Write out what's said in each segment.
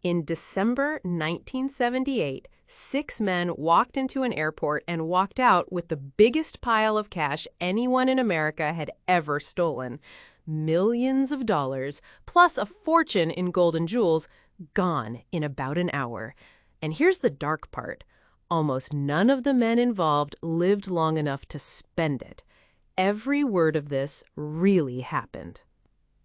In December 1978, 6 men walked into an airport and walked out with the biggest pile of cash anyone in America had ever stolen. Millions of dollars, plus a fortune in gold and jewels, gone in about an hour. And here's the dark part. Almost none of the men involved lived long enough to spend it. Every word of this really happened.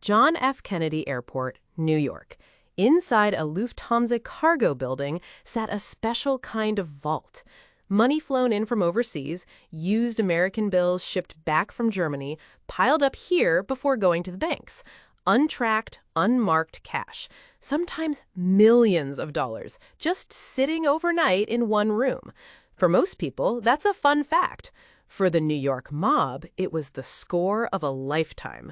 John F. Kennedy Airport, New York. Inside a Lufthansa cargo building sat a special kind of vault. Money flown in from overseas, used American bills shipped back from Germany, piled up here before going to the banks. Untracked, unmarked cash, sometimes millions of dollars, just sitting overnight in one room. For most people, that's a fun fact. For the New York mob, it was the score of a lifetime.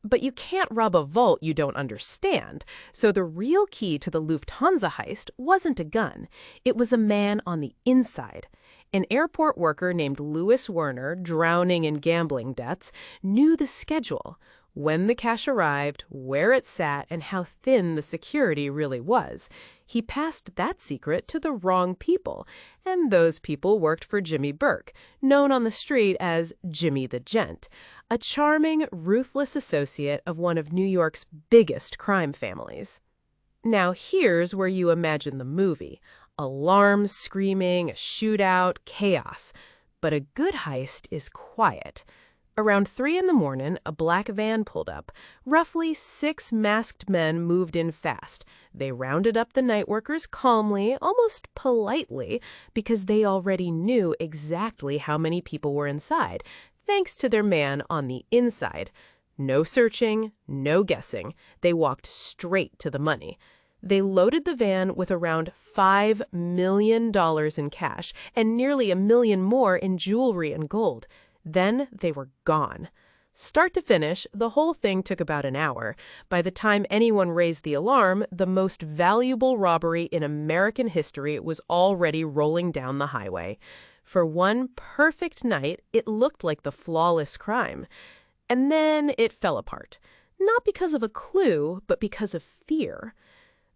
But you can't rob a vault you don't understand. So the real key to the Lufthansa heist wasn't a gun. It was a man on the inside. An airport worker named Louis Werner, drowning in gambling debts, knew the schedule. When the cash arrived, where it sat, and how thin the security really was. He passed that secret to the wrong people, and those people worked for Jimmy Burke, known on the street as Jimmy the Gent, a charming, ruthless associate of one of New York's biggest crime families. Now here's where you imagine the movie. Alarms screaming, a shootout, chaos. But a good heist is quiet. Around 3 a.m, a black van pulled up. Roughly 6 masked men moved in fast. They rounded up the night workers calmly, almost politely, because they already knew exactly how many people were inside, thanks to their man on the inside. No searching, no guessing. They walked straight to the money. They loaded the van with around $5 million in cash and nearly $1 million more in jewelry and gold. Then they were gone. Start to finish, the whole thing took about an hour. By the time anyone raised the alarm, the most valuable robbery in American history was already rolling down the highway. For one perfect night, it looked like the flawless crime. And then it fell apart. Not because of a clue, but because of fear.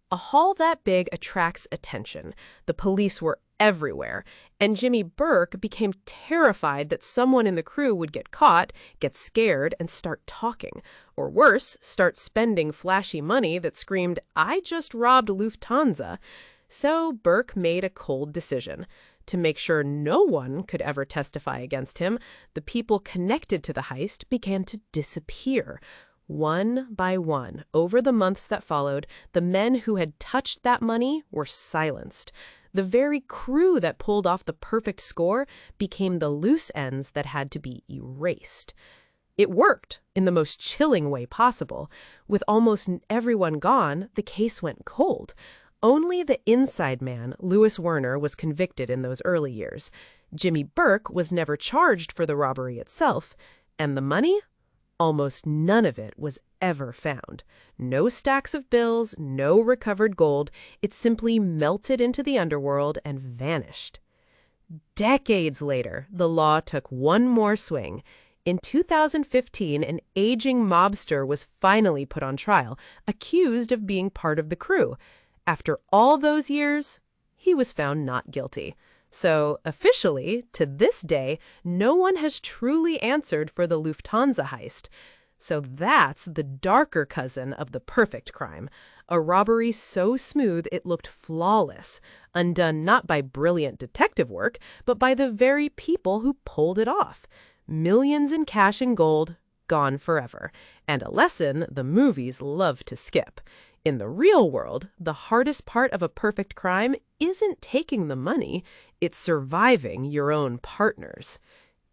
A haul that big attracts attention. The police were everywhere, and Jimmy Burke became terrified that someone in the crew would get caught, get scared, and start talking. Or worse, start spending flashy money that screamed, "I just robbed Lufthansa." So Burke made a cold decision. To make sure no one could ever testify against him, the people connected to the heist began to disappear. One by one, over the months that followed, the men who had touched that money were silenced. The very crew that pulled off the perfect score became the loose ends that had to be erased. It worked in the most chilling way possible. With almost everyone gone, the case went cold. Only the inside man, Louis Werner, was convicted in those early years. Jimmy Burke was never charged for the robbery itself. And the money? Almost none of it was ever found. No stacks of bills, no recovered gold. It simply melted into the underworld and vanished. Decades later, the law took one more swing. In 2015, an aging mobster was finally put on trial, accused of being part of the crew. After all those years, he was found not guilty. So, officially, to this day, no one has truly answered for the Lufthansa heist. So that's the darker cousin of the perfect crime. A robbery so smooth it looked flawless, undone not by brilliant detective work, but by the very people who pulled it off. Millions in cash and gold, gone forever. And a lesson the movies love to skip. In the real world, the hardest part of a perfect crime isn't taking the money, it's surviving your own partners.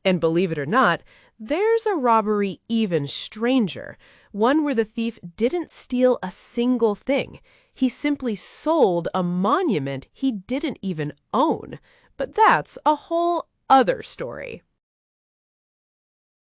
And believe it or not, there's a robbery even stranger, one where the thief didn't steal a single thing. He simply sold a monument he didn't even own. But that's a whole other story.